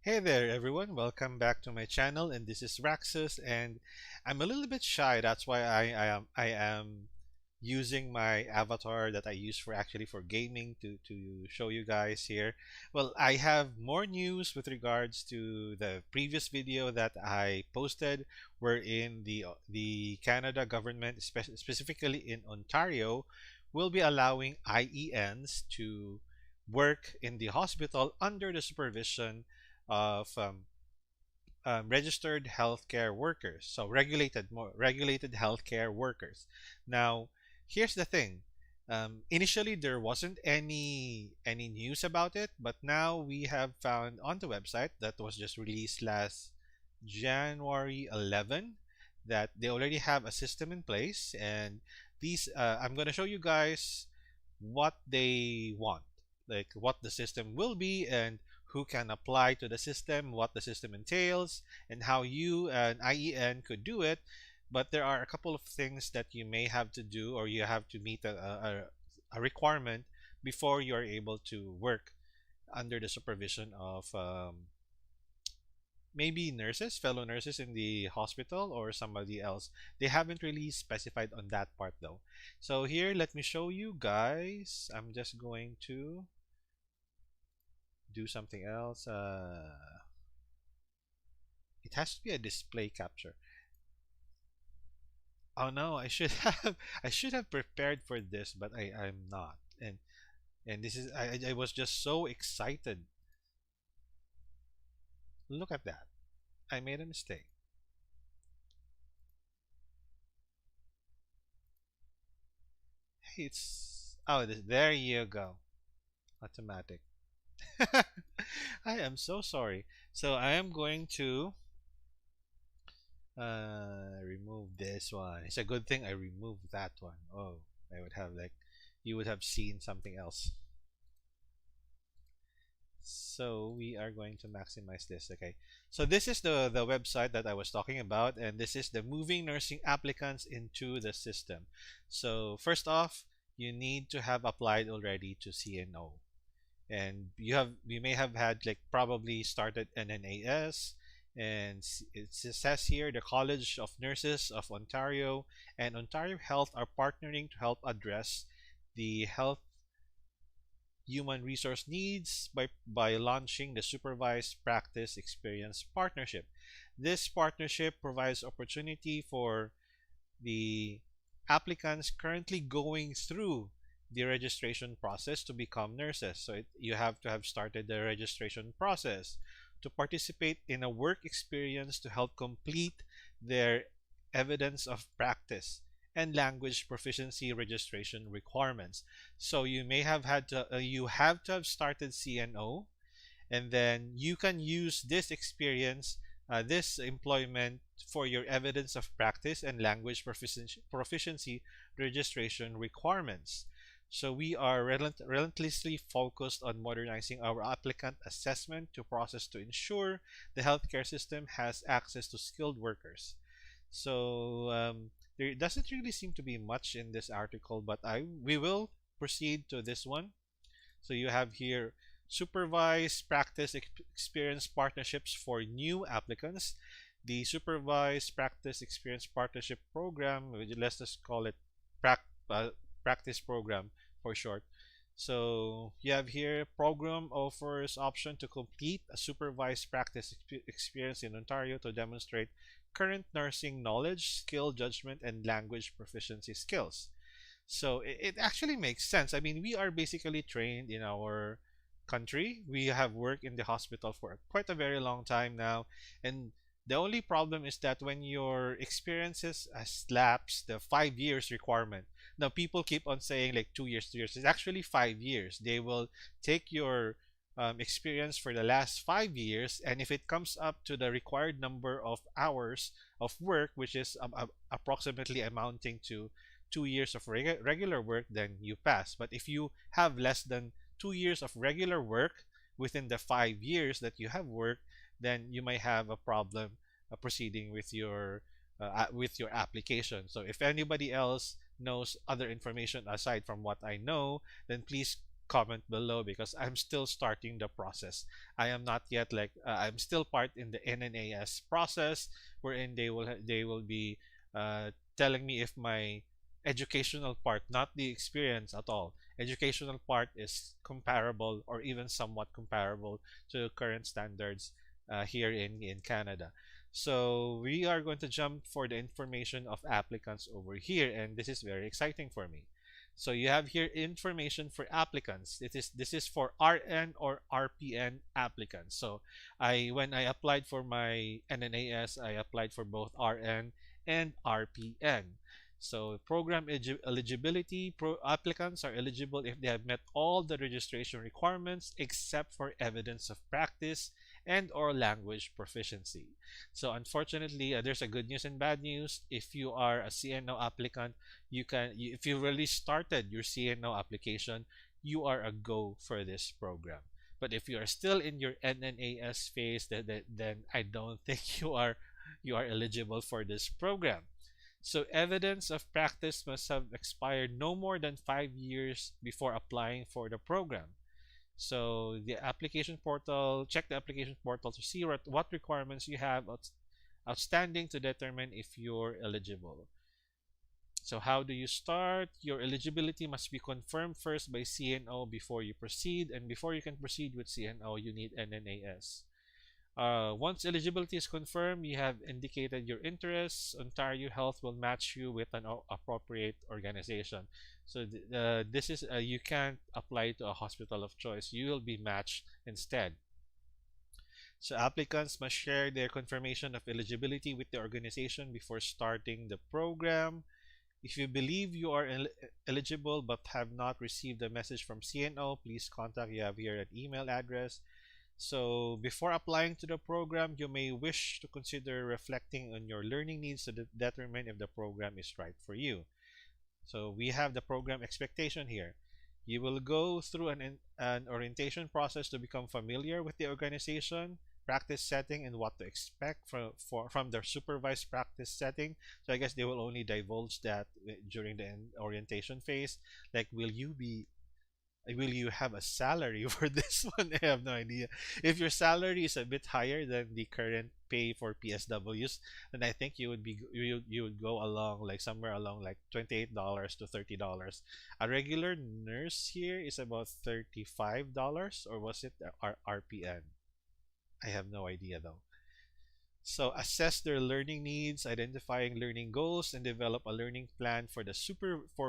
Hey there everyone, welcome back to my channel, and this is Raxus, and I'm a little bit shy. That's why I am using my avatar that I use for gaming to show you guys here. Well, I have more news with regards to the previous video that I posted, wherein the Canada government, specifically in Ontario, will be allowing IENs to work in the hospital under the supervision of registered healthcare workers, so more regulated healthcare workers. Now, here's the thing. Initially, there wasn't any news about it, but now we have found on the website that was just released last January 11 that they already have a system in place, and these I'm gonna show you guys what they want, like what the system will be and who can apply to the system, what the system entails, and how you, an IEN, could do it. But there are a couple of things that you may have to do, or you have to meet a requirement before you are able to work under the supervision of maybe nurses, fellow nurses in the hospital, or somebody else. They haven't really specified on that part though. So here, let me show you guys. I'm just going to do something else. It has to be a display capture. Oh no, I should have I should have prepared for this, but I'm not. And this is I was just so excited. Look at that. I made a mistake. Hey, it's there you go. Automatic. I am so sorry. So I am going to remove this one. It's a good thing I removed that one. Oh, I would have like you would have seen something else. So we are going to maximize this. Okay, so this is the website that I was talking about, and this is the moving nursing applicants into the system. So first off, you need to have applied already to CNO, and you may have had like probably started NNAS, and it says here the College of Nurses of Ontario and Ontario Health are partnering to help address the health human resource needs by launching the Supervised Practice Experience Partnership. This partnership provides opportunity for the applicants currently going through the registration process to become nurses. So you have to have started the registration process to participate in a work experience to help complete their evidence of practice and language proficiency registration requirements. So you may have had to you have to have started CNO, and then you can use this experience, this employment, for your evidence of practice and language proficiency registration requirements. So we are relentlessly focused on modernizing our applicant assessment to process to ensure the healthcare system has access to skilled workers. So there doesn't really seem to be much in this article, but we will proceed to this one. So you have here supervised practice experience partnerships for new applicants. The supervised practice experience partnership program, let's just call it uh, practice program for short. So you have here program offers option to complete a supervised practice experience in Ontario to demonstrate current nursing knowledge, skill judgment, and language proficiency skills. So it actually makes sense. I mean, we are basically trained in our country. We have worked in the hospital for quite a very long time now, and the only problem is that when your experiences has lapsed the 5 years requirement. Now people keep on saying like 2 years, 2 years. It's actually 5 years. They will take your experience for the last 5 years, and if it comes up to the required number of hours of work, which is approximately amounting to 2 years of regular work, then you pass. But if you have less than 2 years of regular work within the 5 years that you have worked, then you might have a problem proceeding with your application. So if anybody else knows other information aside from what I know, then please comment below because I'm still starting the process. I am not yet like I'm still part in the NNAS process, wherein they will be telling me if my educational part, not the experience at all, educational part is comparable or even somewhat comparable to current standards here in Canada. So we are going to jump for the information of applicants over here, and this is very exciting for me. So you have here information for applicants. This is for RN or RPN applicants. So when I applied for my NNAS, I applied for both RN and RPN. So program eligibility, applicants are eligible if they have met all the registration requirements except for evidence of practice and or language proficiency. So unfortunately, there's a good news and bad news. If you are a CNO applicant, if you really started your CNO application, you are a go for this program. But if you are still in your NNAS phase, then I don't think you are eligible for this program. So evidence of practice must have expired no more than 5 years before applying for the program. So the application portal, check the application portal to see what requirements you have outstanding to determine if you're eligible. So how do you start? Your eligibility must be confirmed first by CNO before you proceed, and before you can proceed with CNO, you need NNAS. Once eligibility is confirmed, you have indicated your interests. Ontario Health will match you with an appropriate organization. So this is you can't apply to a hospital of choice. You will be matched instead. So applicants must share their confirmation of eligibility with the organization before starting the program. If you believe you are eligible but have not received a message from CNO, please contact. You have here an email address. So before applying to the program, you may wish to consider reflecting on your learning needs to determine if the program is right for you. So we have the program expectation here. You will go through an orientation process to become familiar with the organization, practice setting, and what to expect from their supervised practice setting. So I guess they will only divulge that during the orientation phase. Like, will you have a salary for this one? I have no idea. If your salary is a bit higher than the current pay for PSWs, then I think you would go along like somewhere along like $28 to $30. A regular nurse here is about $35, or was it RPN? I have no idea though. So assess their learning needs, identifying learning goals, and develop a learning plan for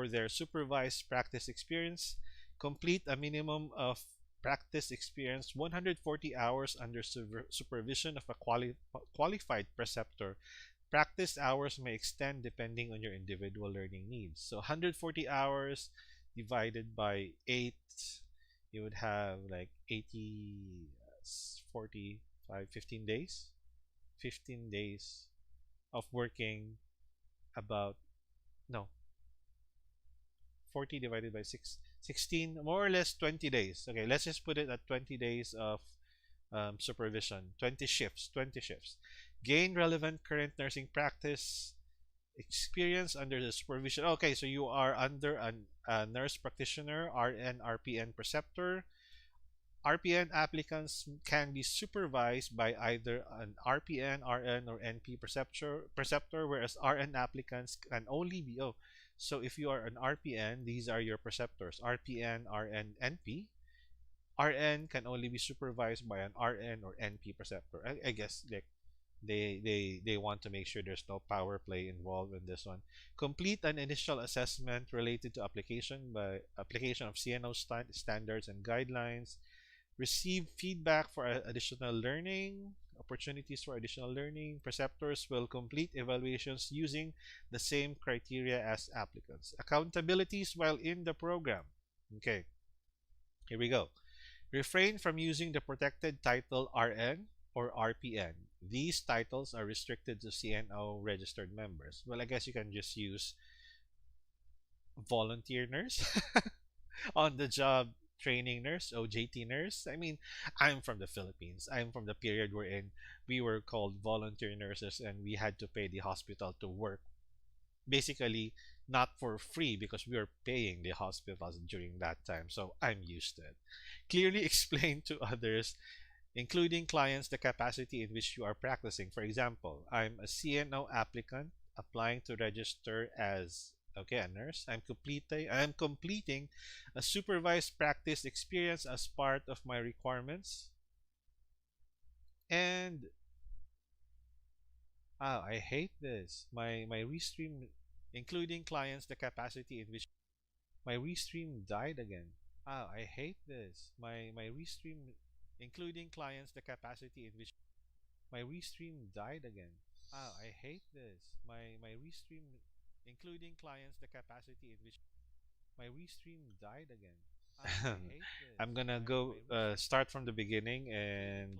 their supervised practice experience. Complete a minimum of practice experience 140 hours under supervision of a qualified preceptor. Practice hours may extend depending on your individual learning needs. So 140 hours divided by 8, you would have like 80, 45, 15 days. 15 days of working about, no, 40 divided by 6, 16, more or less 20 days. Okay, let's just put it at 20 days of supervision, 20 shifts, 20 shifts. Gain relevant current nursing practice experience under the supervision. Okay, so you are under a nurse practitioner, RN, RPN preceptor. RPN applicants can be supervised by either an RPN, RN, or NP preceptor, whereas RN applicants can only be, so if you are an RPN, these are your preceptors: RPN, RN, NP. RN can only be supervised by an RN or NP preceptor. I guess like they want to make sure there's no power play involved in this one. Complete an initial assessment related to application of CNO standards and guidelines. Receive feedback for additional learning, opportunities for additional learning. Preceptors will complete evaluations using the same criteria as applicants. Accountabilities while in the program. Okay, here we go. Refrain from using the protected title RN or RPN. These titles are restricted to CNO registered members. Well, I guess you can just use volunteer nurse, on the job training nurse, OJT nurse. I mean, I'm from the Philippines. I'm from the period wherein we were called volunteer nurses and we had to pay the hospital to work. Basically, not for free because we are paying the hospitals during that time. So I'm used to it. Clearly explain to others, including clients, the capacity in which you are practicing. For example, I'm a CNO applicant applying to register as a nurse. I'm completing a supervised practice experience as part of my requirements. And I hate this. My restream, including clients, the capacity in which my restream died again. I hate this. My restream, including clients, the capacity in which my restream died again. I hate this. My restream, including clients, the capacity in which my restream died again. I hate this. I'm gonna go start from the beginning and